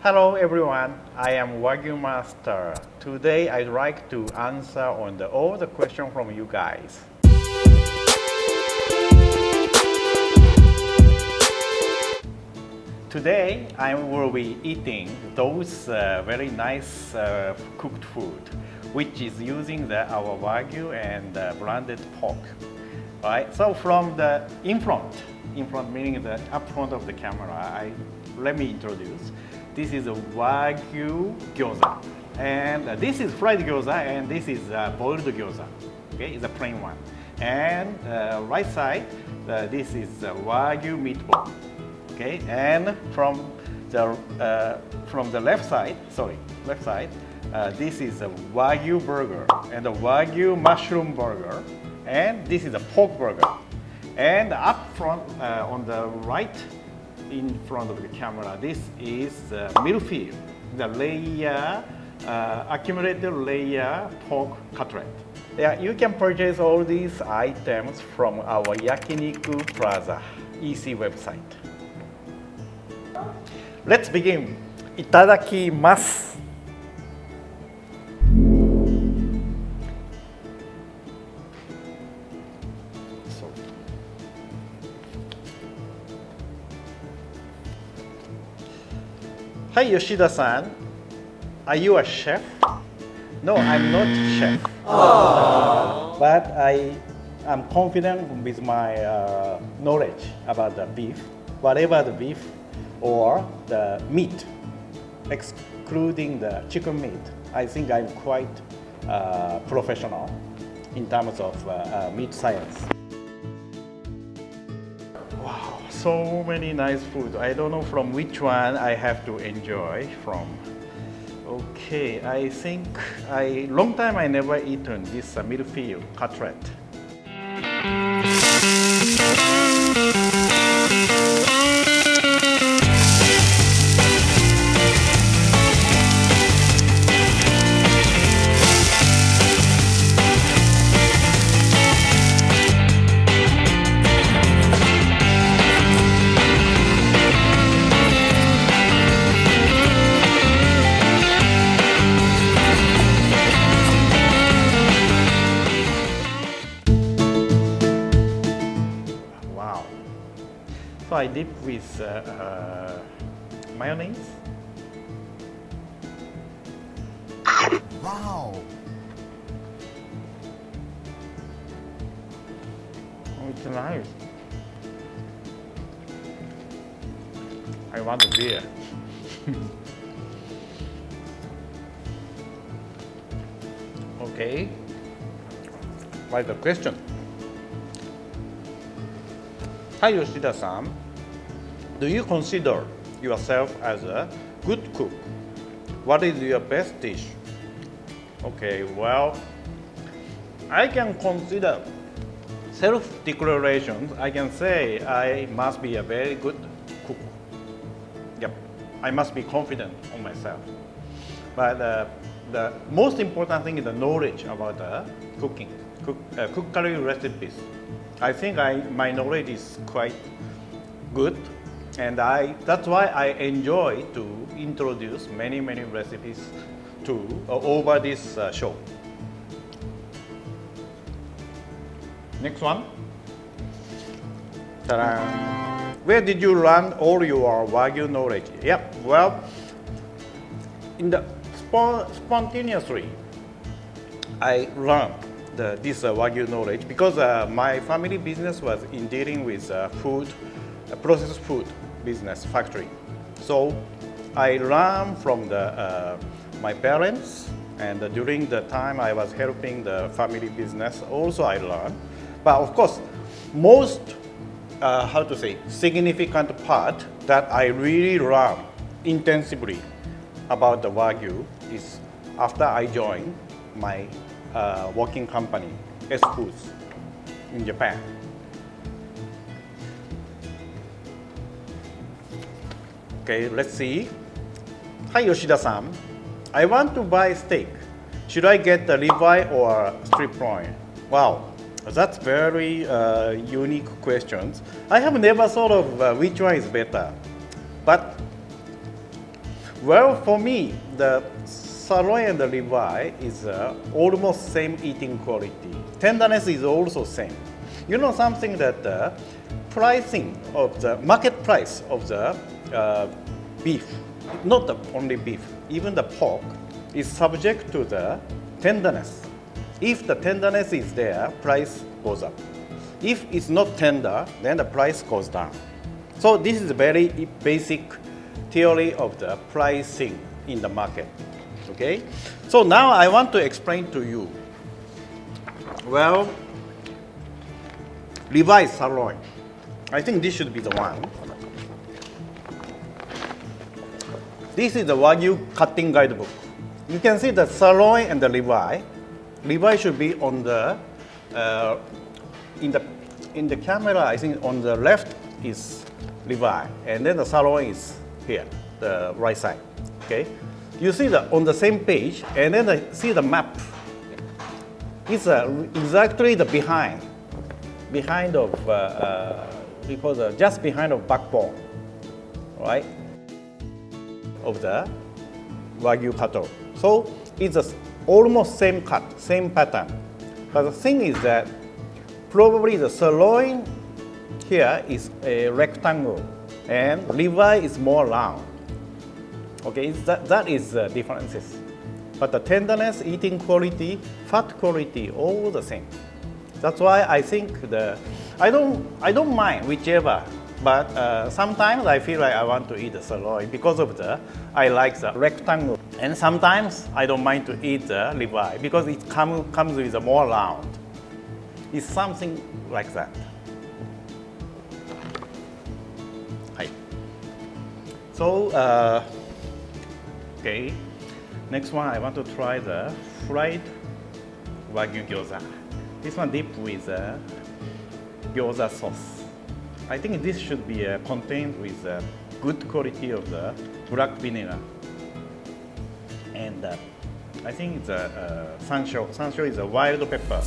Hello everyone, I am Wagyu Master. Today I'd like to answer on all the questions from you guys. Today I will be eating those very nice cooked food, which is using our Wagyu and branded pork. Right? So from the in front meaning the up front of the camera, let me introduce. This is a Wagyu gyoza, and this is fried gyoza, and this is boiled gyoza. Okay, it's a plain one. And right side, this is Wagyu meatball. Okay, and from the left side, this is a Wagyu burger and a Wagyu mushroom burger, and this is a pork burger. And up front, on the right, in front of the camera, this is millefeuille, the layer, accumulated layer pork cutlet. Yeah, you can purchase all these items from our Yakiniku Plaza EC website. Let's begin. Itadakimasu. Hi Yoshida-san, are you a chef? No, I'm not a chef. But I am confident with my knowledge about the beef, whatever the beef or the meat, excluding the chicken meat. I think I'm quite professional in terms of meat science. Wow, so many nice food. I don't know from which one I have to enjoy from. Okay, I think long time I never eaten this millefeuille cutlet. So I dip with mayonnaise. Wow! Oh, it's nice. I want a beer. Okay. What's the question? Hi Yoshida-san, do you consider yourself as a good cook? What is your best dish? Okay, well, I can consider self-declarations. I can say I must be a very good cook. Yep, I must be confident on myself. But the most important thing is the knowledge about cooking, cookery recipes. I think my knowledge is quite good, and that's why I enjoy to introduce many recipes over this show. Next one. Ta-da. Where did you learn all your Wagyu knowledge? Yep, well, spontaneously, I learned this Wagyu knowledge because my family business was in dealing with processed food business factory. So I learned from my parents, and during the time I was helping the family business, also I learned. But of course, most significant part that I really learned intensively about the Wagyu is after I joined my working company, S Foods, in Japan. Okay, let's see. Hi Yoshida-san, I want to buy steak. Should I get the ribeye or strip loin? Wow, that's very unique questions. I have never thought of which one is better. But Well, for me, the sirloin and the ribeye is almost same eating quality. Tenderness is also same. You know something that the pricing of the market price of the beef, not the only beef, even the pork, is subject to the tenderness. If the tenderness is there, price goes up. If it's not tender, then the price goes down. So this is a very basic theory of the pricing in the market. Okay? So now I want to explain to you. Well, ribeye sirloin. I think this should be the one. This is the Wagyu cutting guidebook. You can see the sirloin and the ribeye. Ribeye should be on the in the camera. I think on the left is ribeye, and then the sirloin is here, the right side. Okay, you see the on the same page, and then see the map. It's exactly the behind of because just behind of backbone, right? Of the Wagyu cattle. So it's almost same cut, same pattern. But the thing is that probably the sirloin here is a rectangle and ribeye is more round. Okay, that is the differences. But the tenderness, eating quality, fat quality, all the same. That's why I think I don't mind whichever. But sometimes I feel like I want to eat the sirloin because of I like the rectangle. And sometimes I don't mind to eat the ribeye because it comes with a more round. It's something like that. Hi. So, okay. Next one, I want to try the fried Wagyu gyoza. This one dipped with gyoza sauce. I think this should be contained with good quality of the black vinegar. And I think the sansho. Sansho is a wild pepper.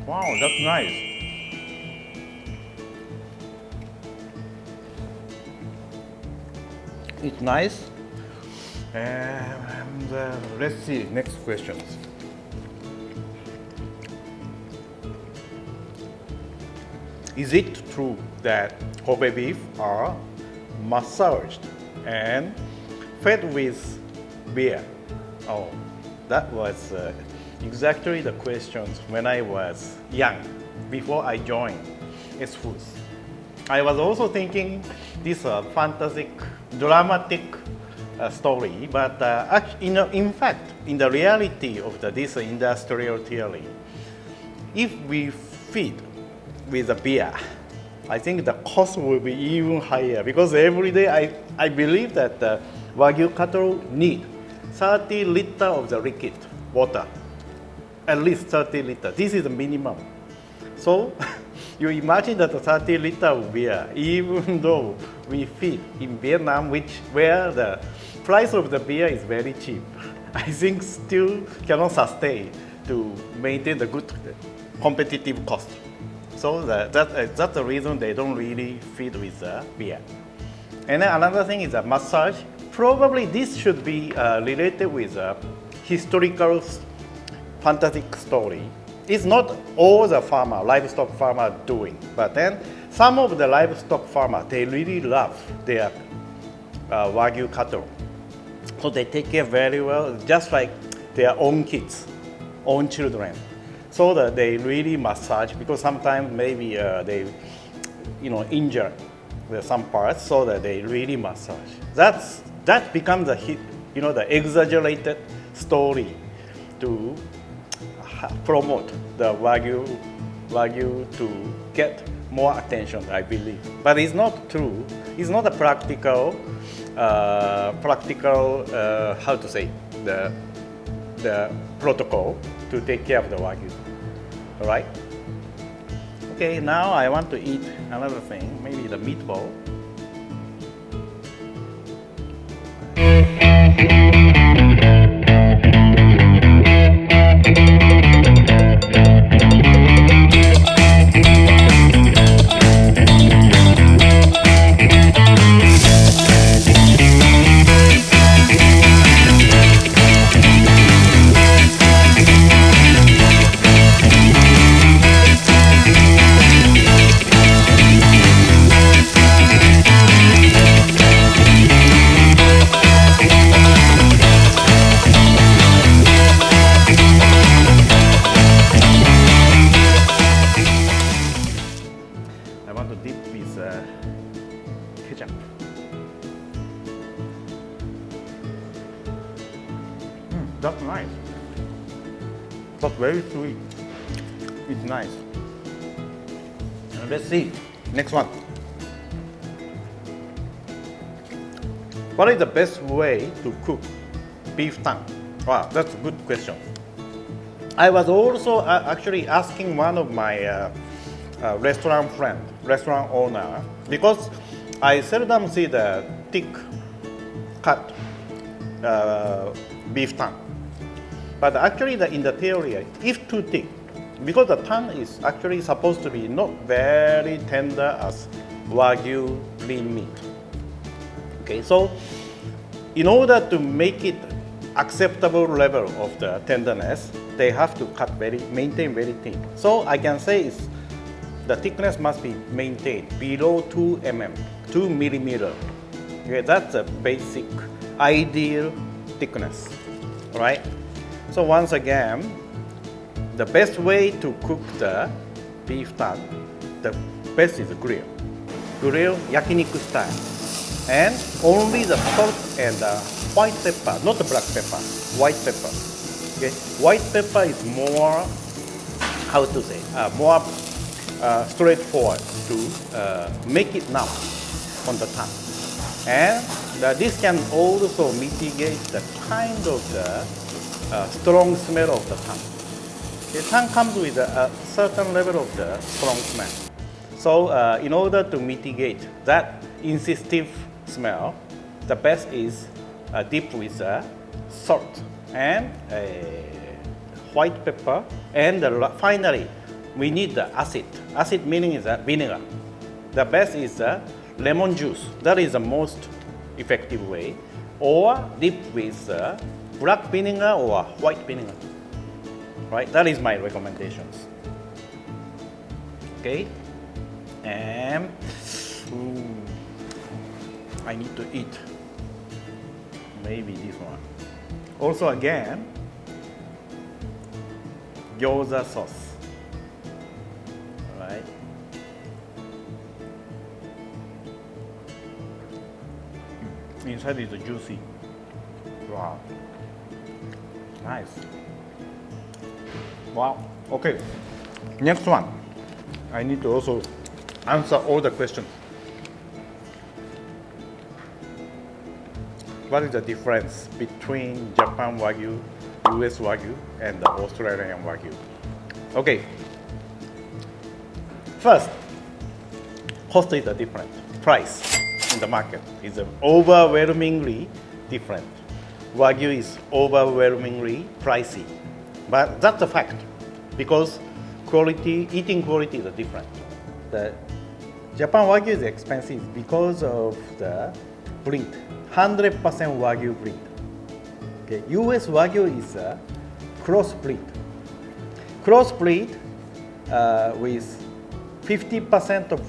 Wow, that's nice. It's nice. And let's see, next questions. Is it true that Kobe beef are massaged and fed with beer? Oh, that was exactly the questions when I was young, before I joined S Foods. I was also thinking this fantastic, dramatic story, but in fact, in the reality of this industrial theory, if we feed with a beer, I think the cost will be even higher because every day I believe that Wagyu cattle need 30 liters of the liquid water, at least 30 liters. This is the minimum. So you imagine that 30 liters of beer, even though we feed in Vietnam, where the price of the beer is very cheap, I think still cannot sustain to maintain the good competitive cost. So that's the reason they don't really feed with beer. And then another thing is a massage. Probably this should be related with a historical fantastic story. It's not all the livestock farmer doing, but then some of the livestock farmer, they really love their Wagyu cattle. So they take care very well, just like their own kids, own children. So that they really massage, because sometimes maybe they injure some parts, so that they really massage. That becomes a hit, the exaggerated story to promote the Wagyu to get more attention, I believe. But it's not true. It's not a practical, how to say, the protocol to take care of the Wagyu. All right? Okay, now I want to eat another thing, maybe the meatball. That's nice. That's very sweet. It's nice. Let's see. Next one. What is the best way to cook beef tongue? Wow, that's a good question. I was also actually asking one of my restaurant owner, because I seldom see the thick cut beef tongue. But actually, in the theory, if too thick, because the tongue is actually supposed to be not very tender as Wagyu lean meat. Okay, so in order to make it acceptable level of the tenderness, they have to maintain very thin. So I can say the thickness must be maintained below 2 millimeter. Okay, that's a basic ideal thickness, right? So once again, the best way to cook the beef tongue, the best is grill. Grill Yakiniku style. And only the salt and the white pepper, not the black pepper, white pepper. Okay? White pepper is more, how to say, more straightforward to make it numb on the tongue. And this can also mitigate the kind of the strong smell of the tongue. The tongue comes with a certain level of the strong smell. So in order to mitigate that insistent smell, the best is dip with salt and white pepper. And finally, we need the acid. Acid meaning is vinegar. The best is lemon juice. That is the most effective way. Or dip with black vinegar or white vinegar. Right? That is my recommendations. Okay? And I need to eat maybe this one. Also again, gyoza sauce. Right? Inside is juicy. Wow. Nice. Wow. Okay. Next one. I need to also answer all the questions. What is the difference between Japan Wagyu, US Wagyu, and the Australian Wagyu? Okay. First, cost is different. Price in the market is overwhelmingly different. Wagyu is overwhelmingly pricey. But that's a fact, because eating quality is different. The Japan Wagyu is expensive because of the breed, 100% Wagyu breed. Okay, US Wagyu is a crossbreed. Crossbreed with 50% of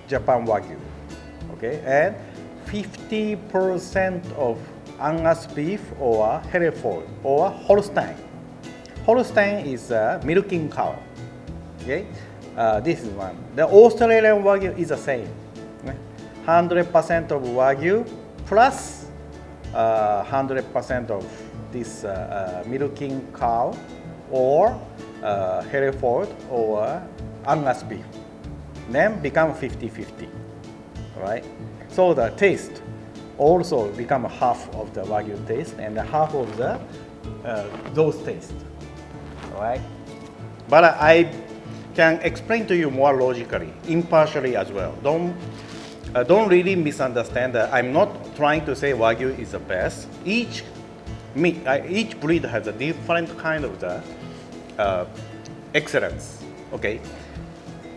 Japan Wagyu, okay, and 50% of Angus beef or Hereford or Holstein. Holstein is a milking cow. Okay, this is one. The Australian Wagyu is the same. 100% of Wagyu plus 100% of this milking cow or Hereford or Angus beef. Then become 50-50, right? So the taste also become half of the Wagyu taste and half of the those tastes, right? But I can explain to you more logically, impartially as well. Don't really misunderstand that. I'm not trying to say Wagyu is the best. Each breed has a different kind of the excellence. Okay.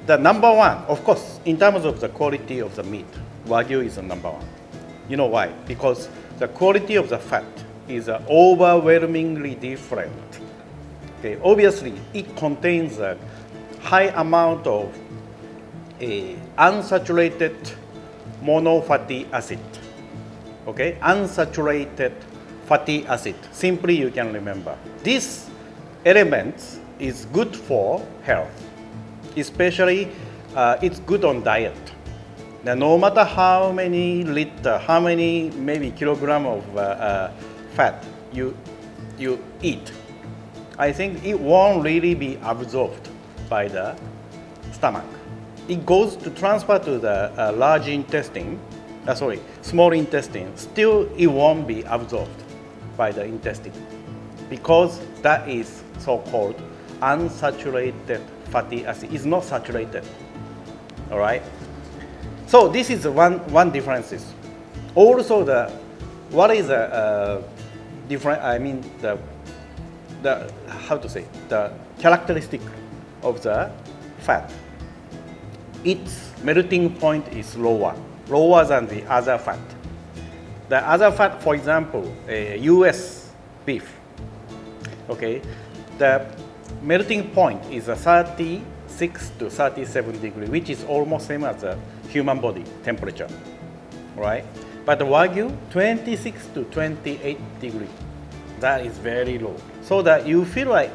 The number one, of course, in terms of the quality of the meat, Wagyu is the number one. You know why? Because the quality of the fat is overwhelmingly different. Okay. Obviously, it contains a high amount of unsaturated monofatty acid. Okay, unsaturated fatty acid. Simply, you can remember this element is good for health. Especially, it's good on diet. Now, no matter how many liter, how many maybe kilogram of fat you eat, I think it won't really be absorbed by the stomach. It goes to transfer to the large intestine, small intestine. Still, it won't be absorbed by the intestine because that is so-called unsaturated fatty acid. It's not saturated. All right. So this is one difference. Also, what is the different? I mean the characteristic of the fat. Its melting point is lower than the other fat. The other fat, for example, U.S. beef. Okay, the melting point is 36 to 37 degrees, which is almost same as the human body temperature, right? But the Wagyu, 26 to 28 degrees. That is very low. So that you feel like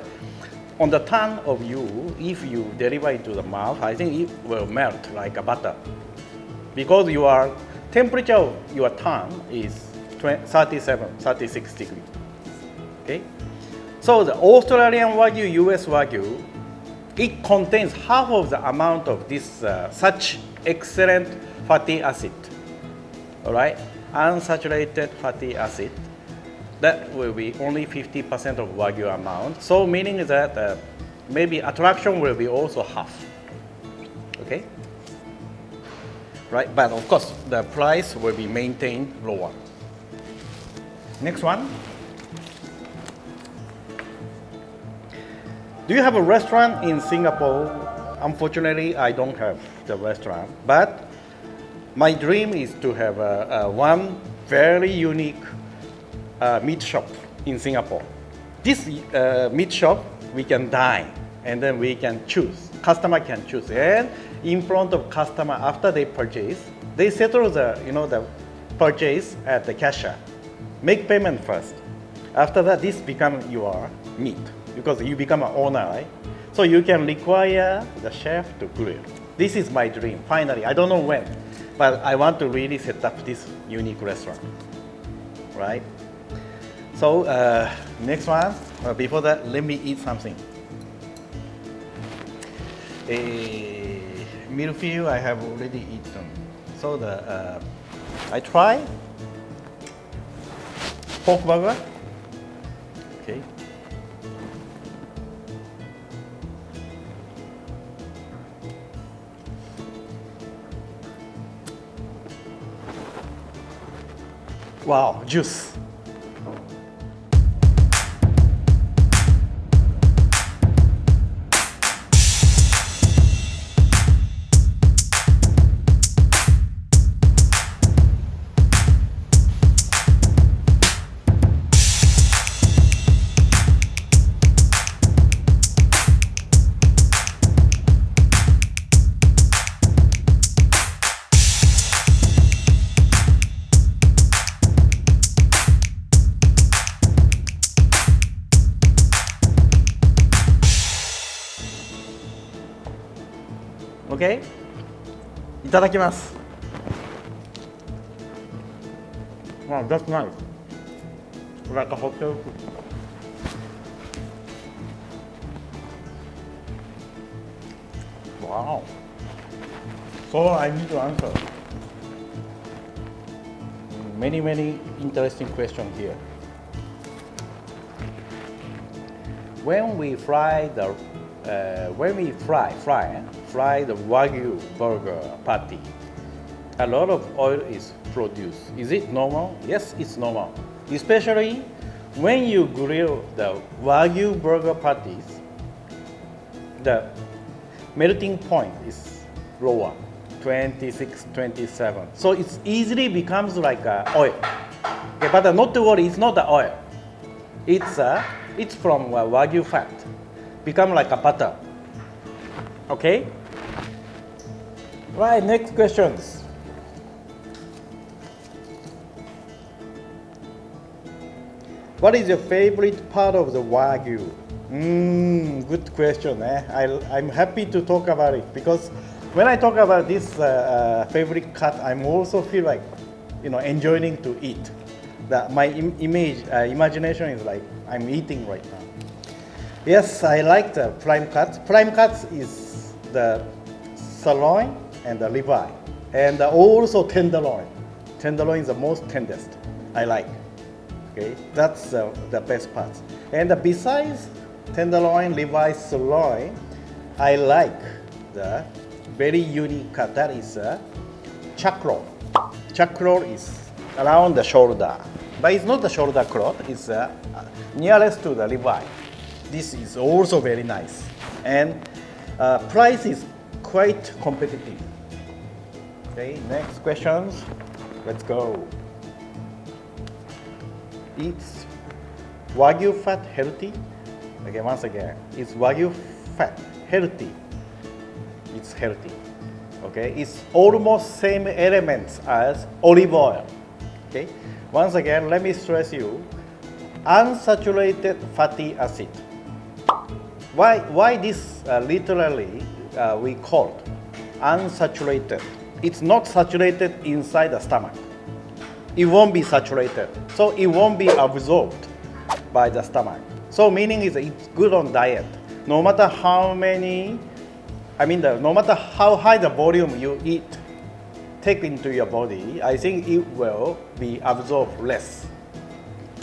on the tongue of you, if you deliver it to the mouth, I think it will melt like a butter. Because your temperature of your tongue is 37, 36 degrees. Okay? So the Australian Wagyu, US Wagyu, it contains half of the amount of this such excellent fatty acid. All right? Unsaturated fatty acid. That will be only 50% of Wagyu amount. So meaning that maybe attraction will be also half. Okay? Right? But of course, the price will be maintained lower. Next one. Do you have a restaurant in Singapore? Unfortunately, I don't have the restaurant. But my dream is to have one very unique meat shop in Singapore. This meat shop, we can dine and then we can choose. Customer can choose. And in front of customer, after they purchase, they settle the purchase at the cashier. Make payment first. After that, this becomes your meat because you become an owner, right? So you can require the chef to grill. This is my dream, finally. I don't know when, but I want to really set up this unique restaurant, right? So next one, before that, let me eat something. Milfew I have already eaten. So I try pork burger. Okay. Wow, juice. Okay? いただきます。Wow, that's nice. Like a hotel food. Wow. So I need to answer. Many interesting questions here. When we fry the Wagyu burger patty, a lot of oil is produced. Is it normal? Yes, it's normal. Especially when you grill the Wagyu burger patties, the melting point is lower, 26, 27. So it easily becomes like oil. Okay, but not to worry, it's not the oil. It's from Wagyu fat. Become like a butter. Okay? Right, next questions. What is your favorite part of the Wagyu? Good question. I'm happy to talk about it because when I talk about this favorite cut, I'm also feel like, enjoying to eat. My imagination is like I'm eating right now. Yes, I like the prime cuts. Prime cuts is the sirloin and the ribeye, and also tenderloin. Tenderloin is the most tenderest. I like. Okay, that's the best parts. And besides tenderloin, ribeye, sirloin, I like the very unique cut. That is chuck roll. Chuck roll is around the shoulder, but it's not the shoulder cloth. It's nearest to the ribeye. This is also very nice, and price is quite competitive. Okay, next questions. Let's go. Is Wagyu fat healthy? Okay, once again, is Wagyu fat healthy? It's healthy. Okay, it's almost same elements as olive oil. Okay, once again, let me stress you, unsaturated fatty acid. Why this literally we call unsaturated? It's not saturated inside the stomach. It won't be saturated, so it won't be absorbed by the stomach. So meaning is it's good on diet. No matter how many, no matter how high the volume you eat, take into your body, I think it will be absorbed less.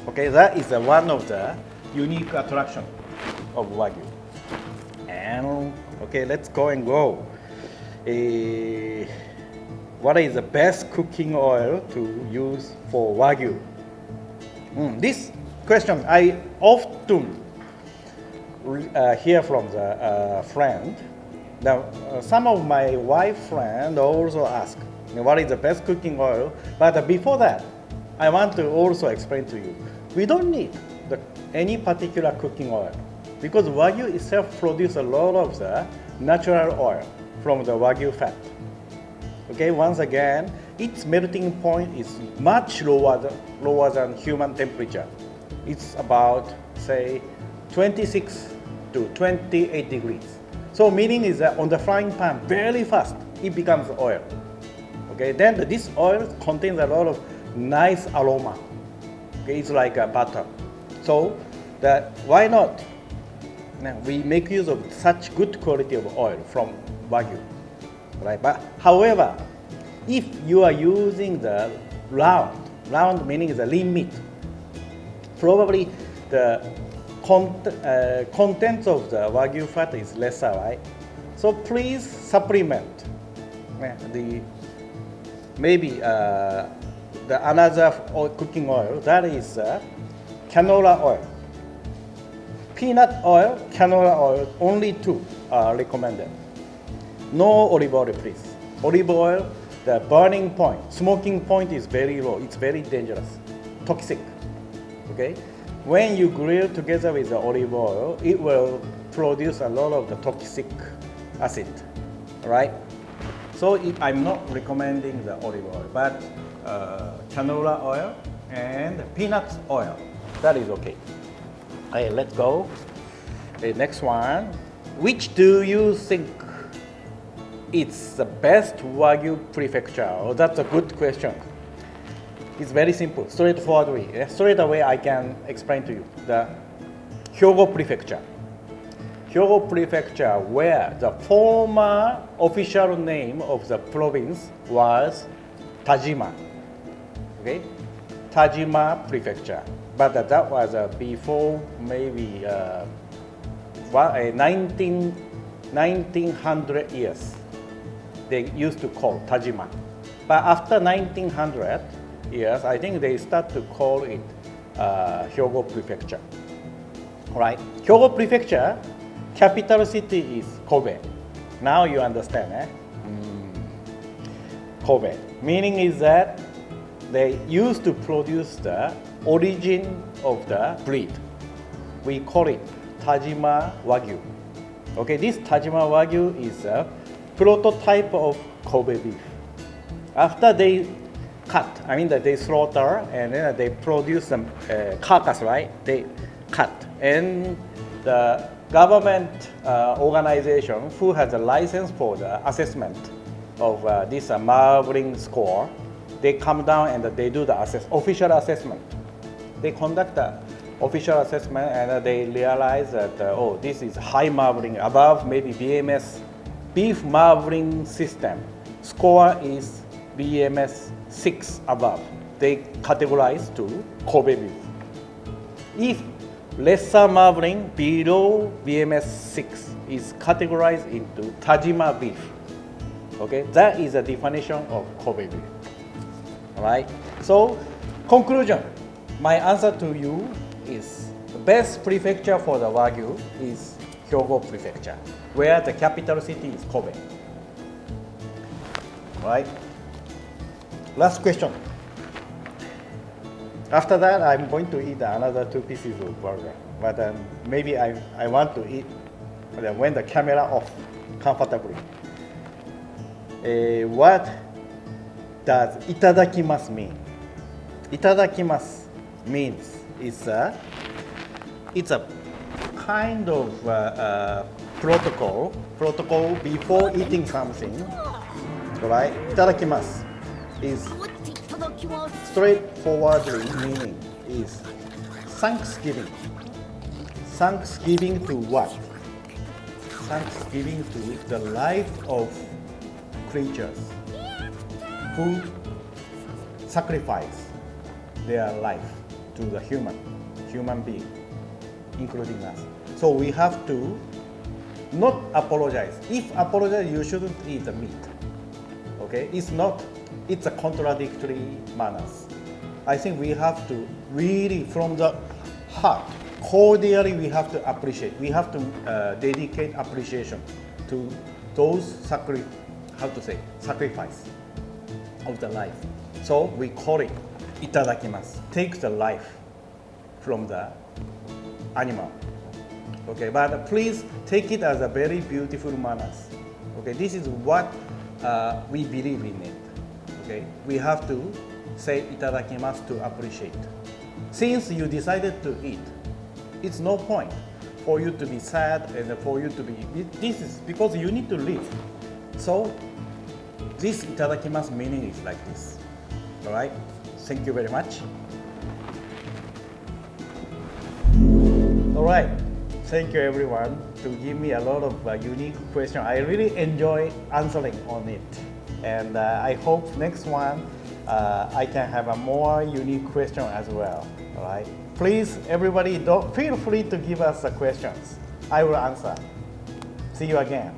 Okay, that is one of the unique attraction of Wagyu. And okay, let's go. What is the best cooking oil to use for Wagyu? This question I often hear from the friend. Now, some of my wife friends also ask, what is the best cooking oil? But before that, I want to also explain to you, we don't need any particular cooking oil because Wagyu itself produces a lot of the natural oil from the Wagyu fat. Okay, once again, its melting point is much lower than human temperature. It's about, say, 26 to 28 degrees. So meaning is that on the frying pan, very fast, it becomes oil. Okay, then this oil contains a lot of nice aroma. Okay, it's like a butter. So why not? Now, we make use of such good quality of oil from Wagyu. Right? But however, if you are using the round meaning is a lean meat, probably the contents of the Wagyu fat is lesser, right? So please supplement another cooking oil, that is canola oil. Peanut oil, canola oil, only two are recommended. No olive oil, please. Olive oil, the burning point, smoking point is very low. It's very dangerous, toxic. Okay, when you grill together with the olive oil, it will produce a lot of the toxic acid, right? So I'm not recommending the olive oil, but canola oil and peanut oil, that is okay. Okay, let's go. Okay, next one. Which do you think it's the best Wagyu prefecture? Oh, that's a good question. It's very simple, straightforward way. Straight away I can explain to you. The Hyogo Prefecture. Hyogo Prefecture, where the former official name of the province was Tajima. Okay? Tajima Prefecture. But that was before maybe 1900 years. They used to call Tajima. But after 1900 years, I think they start to call it Hyogo Prefecture. Right? Hyogo Prefecture, capital city is Kobe. Now you understand, eh? Kobe. Meaning is that they used to produce the origin of the breed. We call it Tajima Wagyu. Okay, this Tajima Wagyu is a prototype of Kobe beef. After they cut, I mean that they slaughter and then they produce some carcass, right? They cut. And the government organization who has a license for the assessment of this marbling score, they come down and they do the official assessment. They conduct the official assessment and they realize that, oh, this is high marbling, above maybe BMS, beef marbling system. Score is BMS 6 above. They categorize to Kobe beef. If lesser marbling below BMS 6 is categorized into Tajima beef. Okay, that is a definition of Kobe beef. All right. So, conclusion. My answer to you is the best prefecture for the Wagyu is Hyogo Prefecture, where the capital city is Kobe. All right. Last question. After that, I'm going to eat another 2 pieces of burger. But maybe I want to eat when the camera off comfortably. What does itadakimasu mean? Itadakimasu means it's a kind of protocol before eating something. Right? Itadakimasu is straightforwardly meaning is thanksgiving. Thanksgiving to what? Thanksgiving to the life of creatures who sacrifice their life to the human being, including us. So we have to not apologize. If apologize, you shouldn't eat the meat. Okay? It's a contradictory manners. I think we have to really, from the heart, cordially, we have to appreciate. We have to dedicate appreciation to those sacrifice of the life. So we call it itadakimasu. Take the life from the animal. Okay, but please take it as a very beautiful manners. Okay, this is what we believe in it. Okay, we have to say itadakimasu to appreciate. Since you decided to eat, it's no point for you to be sad and for you to be. This is because you need to live. So this itadakimasu meaning is like this. All right. Thank you very much. All right. Thank you everyone to give me a lot of unique questions. I really enjoy answering on it. And I hope next one I can have a more unique question as well. All right. Please, everybody, feel free to give us the questions. I will answer. See you again.